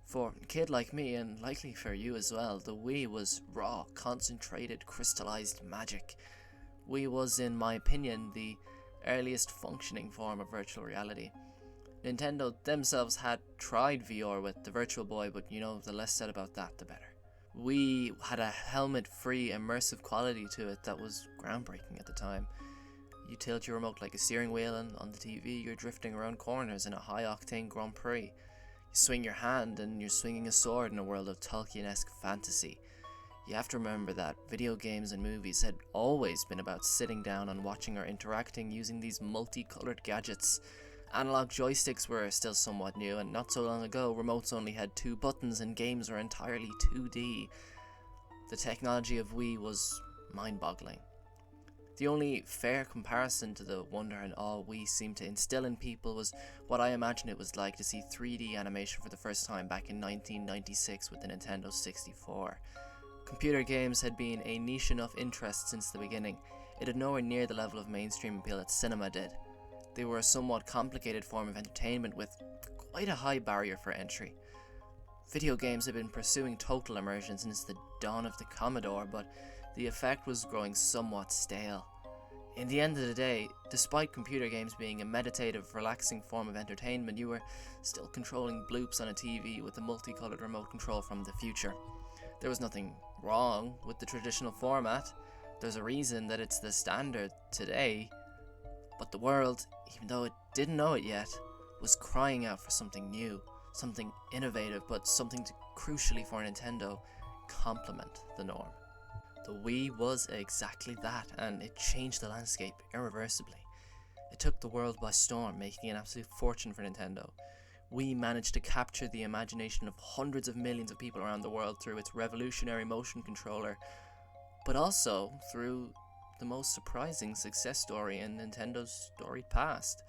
For a kid like me, and likely for you as well, the Wii was raw, concentrated, crystallized magic. Wii was, in my opinion, the earliest functioning form of virtual reality. Nintendo themselves had tried VR with the Virtual Boy, but the less said about that, the better. Wii had a helmet-free, immersive quality to it that was groundbreaking at the time. You tilt your remote like a steering wheel, and on the TV you're drifting around corners in a high-octane Grand Prix. You swing your hand and you're swinging a sword in a world of Tolkien-esque fantasy. You have to remember that video games and movies had always been about sitting down and watching or interacting using these multicolored gadgets. Analog joysticks were still somewhat new, and not so long ago, remotes only had 2 buttons and games were entirely 2D. The technology of Wii was mind-boggling. The only fair comparison to the wonder and awe Wii seemed to instill in people was what I imagine it was like to see 3D animation for the first time back in 1996 with the Nintendo 64. Computer games had been a niche enough interest since the beginning. It had nowhere near the level of mainstream appeal that cinema did. They were a somewhat complicated form of entertainment with quite a high barrier for entry. Video games had been pursuing total immersion since the dawn of the Commodore, but the effect was growing somewhat stale. In the end of the day, despite computer games being a meditative, relaxing form of entertainment, you were still controlling bloops on a TV with a multicolored remote control from the future. There was nothing wrong with the traditional format. There's a reason that it's the standard today. But the world, even though it didn't know it yet, was crying out for something new, something innovative, but something to, crucially for Nintendo, complement the norm. The Wii was exactly that, and it changed the landscape irreversibly. It took the world by storm, making an absolute fortune for Nintendo. Wii managed to capture the imagination of hundreds of millions of people around the world through its revolutionary motion controller, but also through the most surprising success story in Nintendo's storied past.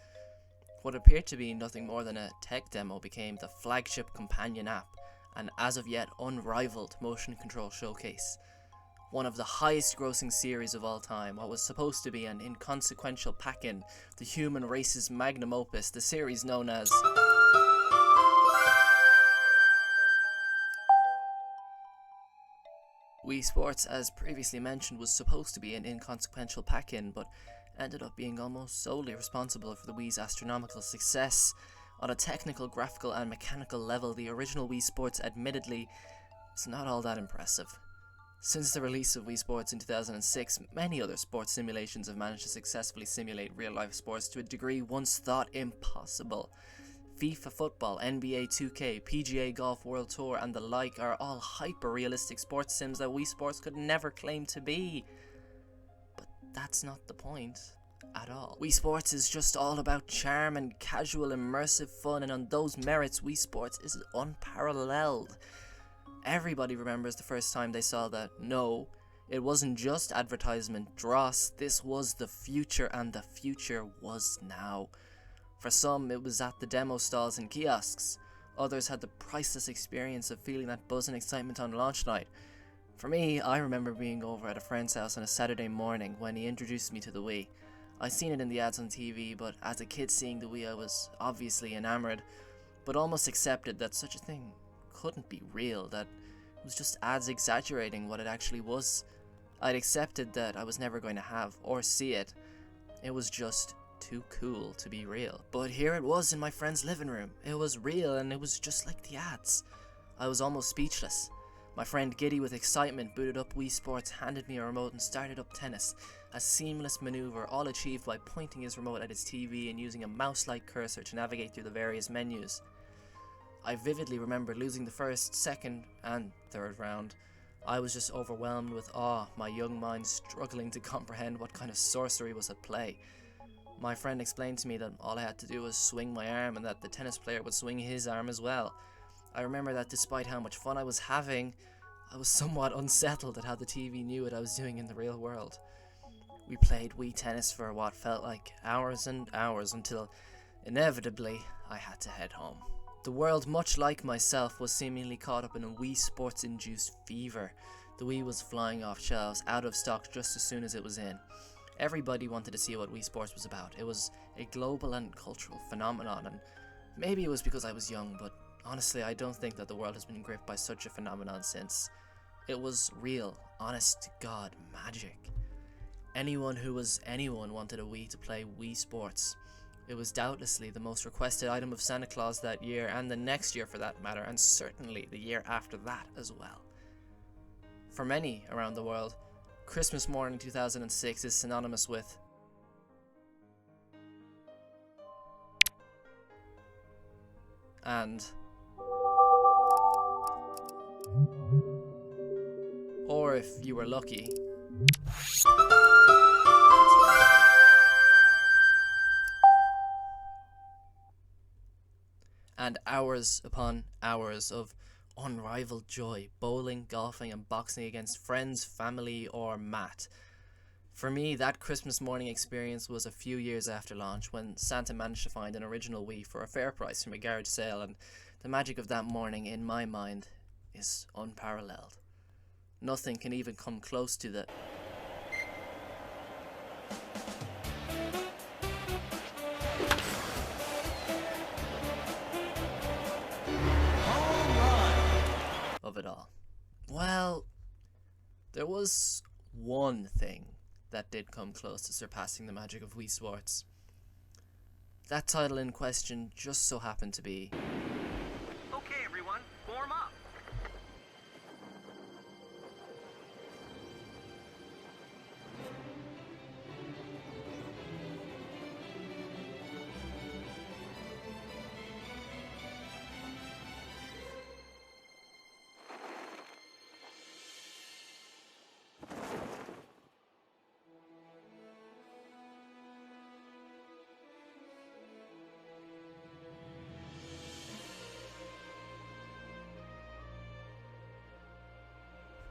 What appeared to be nothing more than a tech demo became the flagship companion app, an as of yet unrivaled motion control showcase. One of the highest grossing series of all time, what was supposed to be an inconsequential pack-in, the human race's magnum opus, the series known as Wii Sports, as previously mentioned, was supposed to be an inconsequential pack-in, but ended up being almost solely responsible for the Wii's astronomical success. On a technical, graphical and mechanical level, the original Wii Sports admittedly is not all that impressive. Since the release of Wii Sports in 2006, many other sports simulations have managed to successfully simulate real-life sports to a degree once thought impossible. FIFA Football, NBA 2K, PGA Golf World Tour and the like are all hyper-realistic sports sims that Wii Sports could never claim to be. But that's not the point at all. Wii Sports is just all about charm and casual immersive fun, and on those merits Wii Sports is unparalleled. Everybody remembers the first time they saw that. No, it wasn't just advertisement dross, this was the future, and the future was now. For some, it was at the demo stalls and kiosks. Others had the priceless experience of feeling that buzz and excitement on launch night. For me, I remember being over at a friend's house on a Saturday morning when he introduced me to the Wii. I'd seen it in the ads on TV, but as a kid seeing the Wii I was obviously enamored, but almost accepted that such a thing couldn't be real, that it was just ads exaggerating what it actually was. I'd accepted that I was never going to have or see it. It was just too cool to be real. But here it was in my friend's living room. It was real and it was just like the ads. I was almost speechless. My friend, giddy with excitement, booted up Wii Sports, handed me a remote and started up tennis. A seamless maneuver, all achieved by pointing his remote at his TV and using a mouse-like cursor to navigate through the various menus. I vividly remember losing the first, second and third round. I was just overwhelmed with awe, my young mind struggling to comprehend what kind of sorcery was at play. My friend explained to me that all I had to do was swing my arm and that the tennis player would swing his arm as well. I remember that despite how much fun I was having, I was somewhat unsettled at how the TV knew what I was doing in the real world. We played Wii tennis for what felt like hours and hours until, inevitably, I had to head home. The world, much like myself, was seemingly caught up in a Wii Sports-induced fever. The Wii was flying off shelves, out of stock just as soon as it was in. Everybody wanted to see what Wii Sports was about. It was a global and cultural phenomenon, and maybe it was because I was young, but Honestly, I don't think that the world has been gripped by such a phenomenon since. It was real, honest to God magic. Anyone who was anyone wanted a Wii to play Wii Sports. It was doubtlessly the most requested item of Santa Claus that year, and the next year for that matter, and certainly the year after that as well. For many around the world, Christmas morning 2006 is synonymous with and, or if you were lucky, and hours upon hours of unrivaled joy, bowling, golfing and boxing against friends, family or Matt. For me, that Christmas morning experience was a few years after launch, when Santa managed to find an original Wii for a fair price from a garage sale, and the magic of that morning, in my mind, is unparalleled. Nothing can even come close to the of it all. Well, there was one thing that did come close to surpassing the magic of Wii Sports. That title in question just so happened to be Okay, everyone, form up.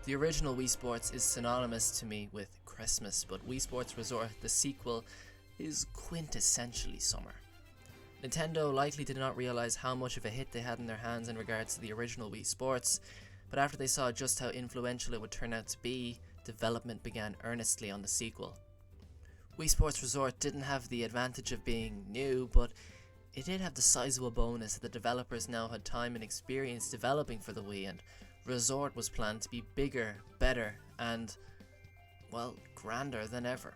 The original Wii Sports is synonymous to me with Christmas, but Wii Sports Resort, the sequel, is quintessentially summer. Nintendo likely did not realize how much of a hit they had in their hands in regards to the original Wii Sports, but after they saw just how influential it would turn out to be, development began earnestly on the sequel. Wii Sports Resort didn't have the advantage of being new, but it did have the sizable bonus that the developers now had time and experience developing for the Wii, and Resort was planned to be bigger, better, and, well, grander than ever.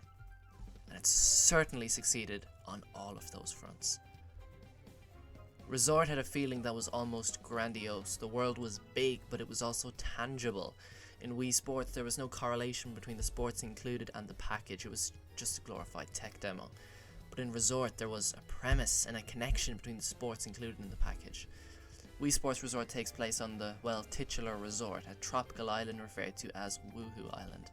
And it certainly succeeded on all of those fronts. Resort had a feeling that was almost grandiose. The world was big, but it was also tangible. In Wii Sports, there was no correlation between the sports included and the package. It was just a glorified tech demo. But in Resort, there was a premise and a connection between the sports included in the package. Wii Sports Resort takes place on the, well, titular resort, a tropical island referred to as Woohoo Island.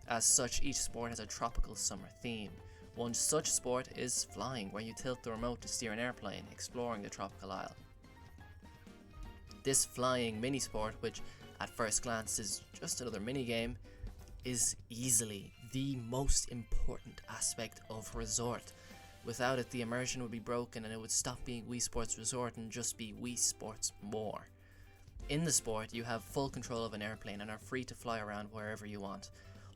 As such, each sport has a tropical summer theme. One such sport is flying, where you tilt the remote to steer an airplane, exploring the tropical isle. This flying mini-sport, which at first glance is just another mini-game, is easily the most important aspect of Resort. Without it, the immersion would be broken and it would stop being Wii Sports Resort and just be Wii Sports More. In the sport, you have full control of an airplane and are free to fly around wherever you want.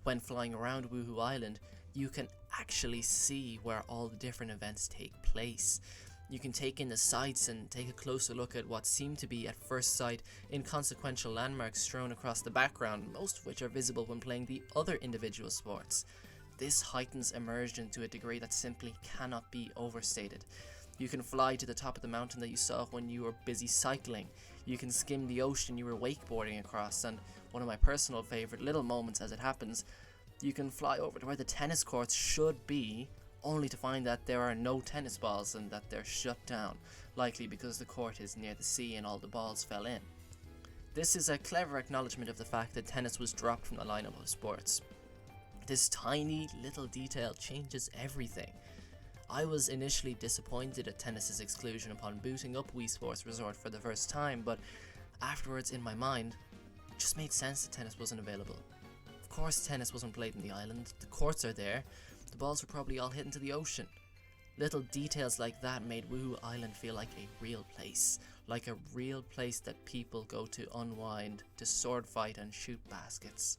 When flying around Woohoo Island, you can actually see where all the different events take place. You can take in the sights and take a closer look at what seem to be, at first sight, inconsequential landmarks strewn across the background, most of which are visible when playing the other individual sports. This heightens immersion to a degree that simply cannot be overstated. You can fly to the top of the mountain that you saw when you were busy cycling. You can skim the ocean you were wakeboarding across, and one of my personal favourite little moments as it happens, you can fly over to where the tennis courts should be, only to find that there are no tennis balls and that they're shut down, likely because the court is near the sea and all the balls fell in. This is a clever acknowledgement of the fact that tennis was dropped from the lineup of sports. This tiny little detail changes everything. I was initially disappointed at tennis's exclusion upon booting up Wii Sports Resort for the first time, but afterwards in my mind, it just made sense that tennis wasn't available. Of course tennis wasn't played in the island, the courts are there, the balls were probably all hit into the ocean. Little details like that made Woohoo Island feel like a real place that people go to unwind, to sword fight and shoot baskets.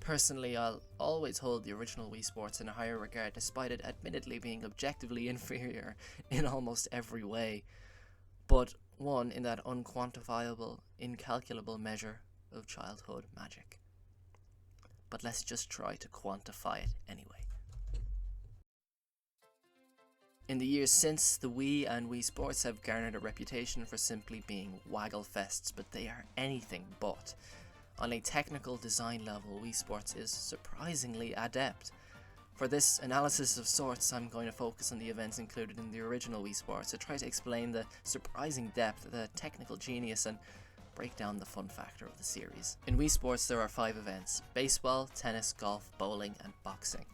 Personally, I'll always hold the original Wii Sports in a higher regard, despite it admittedly being objectively inferior in almost every way. But one in that unquantifiable, incalculable measure of childhood magic. But let's just try to quantify it anyway. In the years since, the Wii and Wii Sports have garnered a reputation for simply being waggle fests, but they are anything but. On a technical design level, Wii Sports is surprisingly adept. For this analysis of sorts, I'm going to focus on the events included in the original Wii Sports to try to explain the surprising depth, the technical genius, and break down the fun factor of the series. In Wii Sports, there are 5 events: baseball, tennis, golf, bowling, and boxing.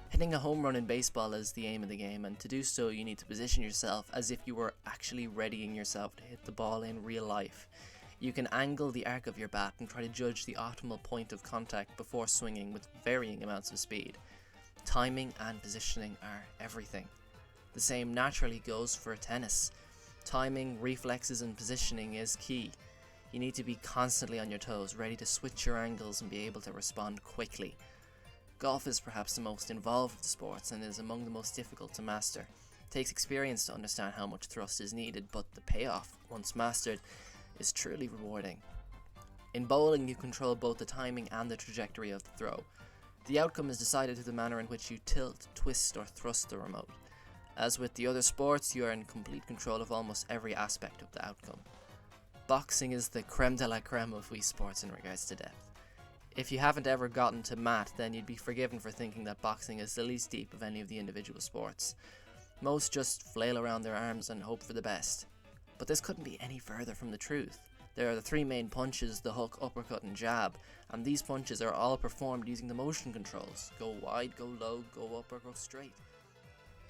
Hitting a home run in baseball is the aim of the game, and to do so you need to position yourself as if you were actually readying yourself to hit the ball in real life. You can angle the arc of your bat and try to judge the optimal point of contact before swinging with varying amounts of speed. Timing and positioning are everything. The same naturally goes for tennis. Timing, reflexes, and positioning is key. You need to be constantly on your toes, ready to switch your angles and be able to respond quickly. Golf is perhaps the most involved of the sports and is among the most difficult to master. It takes experience to understand how much thrust is needed, but the payoff, once mastered, is truly rewarding. In bowling, you control both the timing and the trajectory of the throw. The outcome is decided through the manner in which you tilt, twist, or thrust the remote. As with the other sports, you are in complete control of almost every aspect of the outcome. Boxing is the creme de la creme of Wii Sports in regards to depth. If you haven't ever gotten to mat, then you'd be forgiven for thinking that boxing is the least deep of any of the individual sports. Most just flail around their arms and hope for the best. But this couldn't be any further from the truth. There are the 3 main punches: the hook, uppercut, and jab, and these punches are all performed using the motion controls: go wide, go low, go up, or go straight.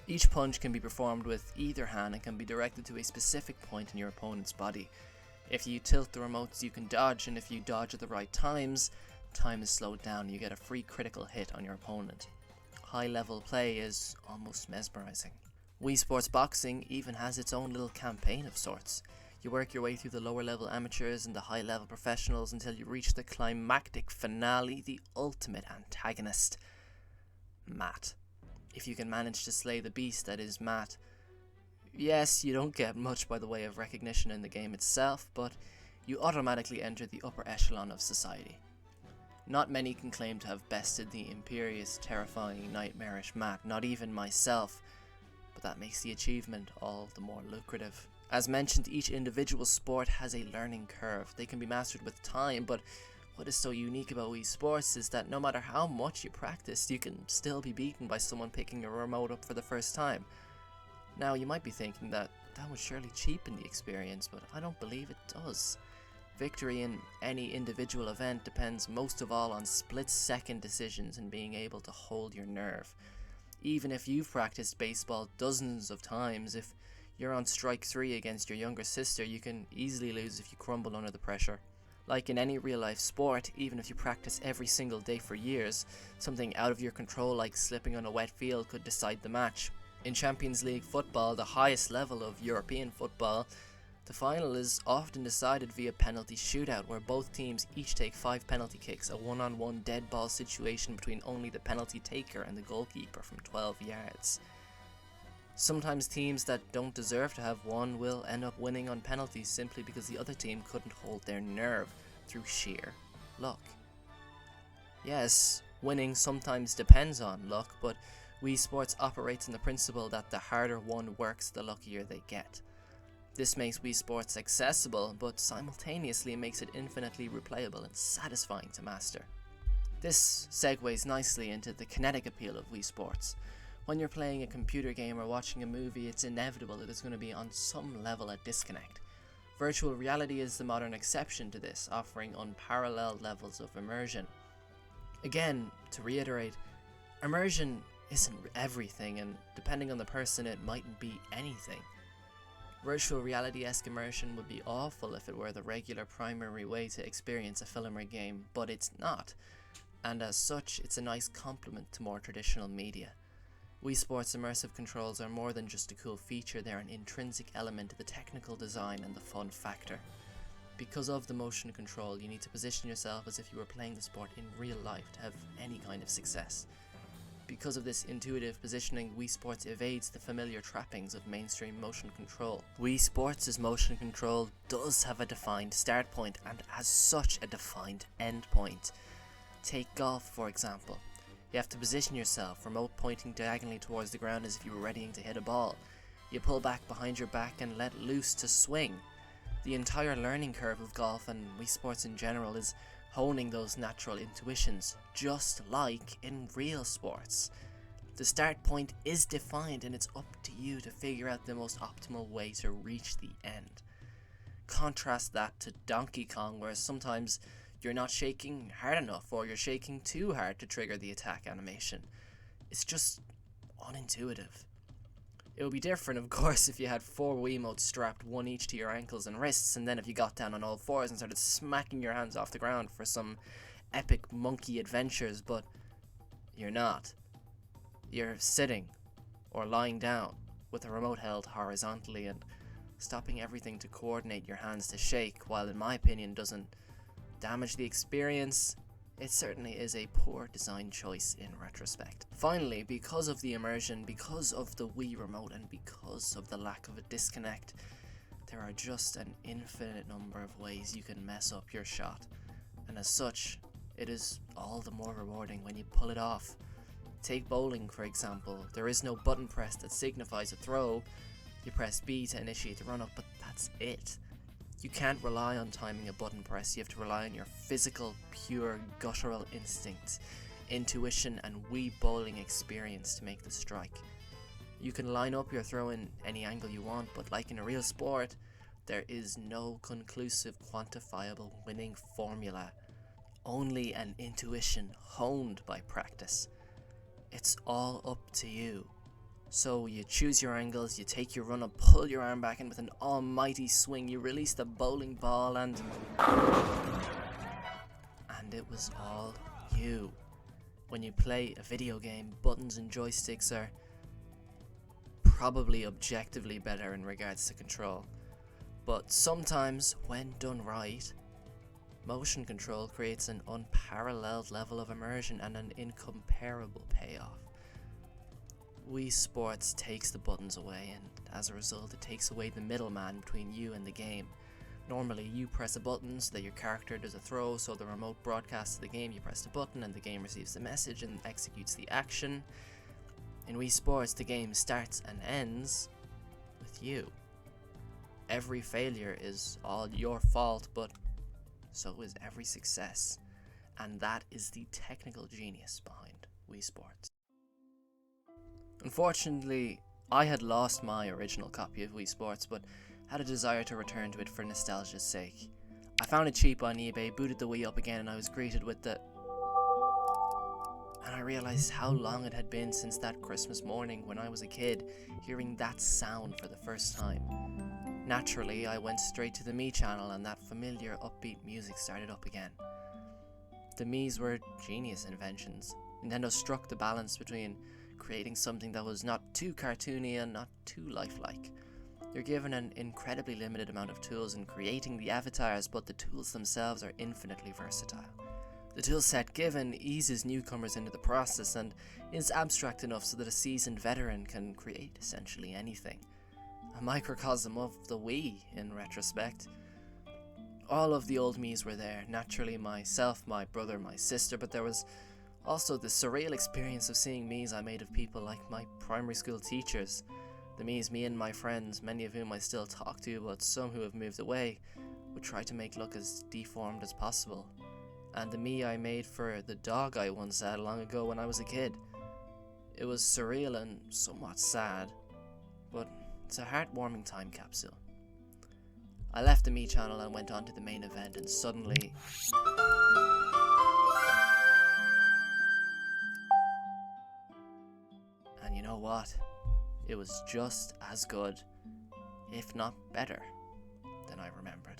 Each punch can be performed with either hand and can be directed to a specific point in your opponent's body. If you tilt the remotes, you can dodge, and if you dodge at the right times, time is slowed down and you get a free critical hit on your opponent. High level play is almost mesmerizing. Wii Sports Boxing even has its own little campaign of sorts. You work your way through the lower level amateurs and the high level professionals until you reach the climactic finale, the ultimate antagonist, Matt. If you can manage to slay the beast that is Matt, yes, you don't get much by the way of recognition in the game itself, but you automatically enter the upper echelon of society. Not many can claim to have bested the imperious, terrifying, nightmarish Matt, not even myself, but that makes the achievement all the more lucrative. As mentioned, each individual sport has a learning curve. They can be mastered with time, but what is so unique about Wii Sports is that no matter how much you practice, you can still be beaten by someone picking a remote up for the first time. Now, you might be thinking that would surely cheapen the experience, but I don't believe it does. Victory in any individual event depends most of all on split-second decisions and being able to hold your nerve. Even if you've practiced baseball dozens of times, if you're on strike 3 against your younger sister, you can easily lose if you crumble under the pressure. Like in any real-life sport, even if you practice every single day for years, something out of your control like slipping on a wet field could decide the match. In Champions League football, the highest level of European football, the final is often decided via penalty shootout, where both teams each take 5 penalty kicks, a one-on-one dead ball situation between only the penalty taker and the goalkeeper from 12 yards. Sometimes teams that don't deserve to have won will end up winning on penalties simply because the other team couldn't hold their nerve through sheer luck. Yes, winning sometimes depends on luck, but Wii Sports operates on the principle that the harder one works, the luckier they get. This makes Wii Sports accessible, but simultaneously makes it infinitely replayable and satisfying to master. This segues nicely into the kinetic appeal of Wii Sports. When you're playing a computer game or watching a movie, it's inevitable that there's going to be on some level a disconnect. Virtual reality is the modern exception to this, offering unparalleled levels of immersion. Again, to reiterate, immersion isn't everything, and depending on the person, it mightn't be anything. Virtual reality-esque immersion would be awful if it were the regular primary way to experience a film or game, but it's not, and as such, it's a nice complement to more traditional media. Wii Sports immersive controls are more than just a cool feature, they're an intrinsic element to the technical design and the fun factor. Because of the motion control, you need to position yourself as if you were playing the sport in real life to have any kind of success. Because of this intuitive positioning, Wii Sports evades the familiar trappings of mainstream motion control. Wii Sports' motion control does have a defined start point and as such a defined end point. Take golf for example. You have to position yourself, remote pointing diagonally towards the ground as if you were readying to hit a ball. You pull back behind your back and let loose to swing. The entire learning curve of golf and Wii Sports in general is honing those natural intuitions, just like in real sports. The start point is defined and it's up to you to figure out the most optimal way to reach the end. Contrast that to Donkey Kong, where sometimes you're not shaking hard enough or you're shaking too hard to trigger the attack animation. It's just unintuitive. It would be different, of course, if you had 4 Wiimotes strapped, one each to your ankles and wrists, and then if you got down on all fours and started smacking your hands off the ground for some epic monkey adventures, but you're not. You're sitting or lying down with a remote held horizontally and stopping everything to coordinate your hands to shake, while in my opinion doesn't damage the experience. It certainly is a poor design choice in retrospect. Finally, because of the immersion, because of the Wii Remote, and because of the lack of a disconnect, there are just an infinite number of ways you can mess up your shot. And as such, it is all the more rewarding when you pull it off. Take bowling for example. There is no button press that signifies a throw. You press B to initiate the run-up, but that's it. You can't rely on timing a button press, you have to rely on your physical, pure, guttural instinct, intuition and Wii bowling experience to make the strike. You can line up your throw in any angle you want, but like in a real sport, there is no conclusive, quantifiable winning formula. Only an intuition honed by practice. It's all up to you. So you choose your angles, you take your run up, pull your arm back, and with an almighty swing you release the bowling ball and it was all you. When you play a video game, buttons and joysticks are probably objectively better in regards to control. But sometimes, when done right, motion control creates an unparalleled level of immersion and an incomparable payoff. Wii Sports takes the buttons away, and as a result it takes away the middleman between you and the game. Normally you press a button so that your character does a throw, so the remote broadcasts the game, you press the button and the game receives the message and executes the action. In Wii Sports the game starts and ends with you. Every failure is all your fault, but so is every success, and that is the technical genius behind Wii Sports. Unfortunately, I had lost my original copy of Wii Sports, but had a desire to return to it for nostalgia's sake. I found it cheap on eBay, booted the Wii up again, and I was greeted with the... And I realised how long it had been since that Christmas morning when I was a kid, hearing that sound for the first time. Naturally, I went straight to the Mii channel and that familiar upbeat music started up again. The Miis were genius inventions. Nintendo struck the balance between creating something that was not too cartoony and not too lifelike. You're given an incredibly limited amount of tools in creating the avatars, but the tools themselves are infinitely versatile. The toolset given eases newcomers into the process and is abstract enough so that a seasoned veteran can create essentially anything. A microcosm of the Wii, in retrospect. All of the old Miis were there, naturally myself, my brother, my sister, but there was also the surreal experience of seeing Miis I made of people like my primary school teachers. The Miis me and my friends, many of whom I still talk to, but some who have moved away, would try to make look as deformed as possible. And the Mii I made for the dog I once had long ago when I was a kid. It was surreal and somewhat sad, but it's a heartwarming time capsule. I left the Mii channel and went on to the main event, and suddenly... And you know what? It was just as good, if not better, than I remembered.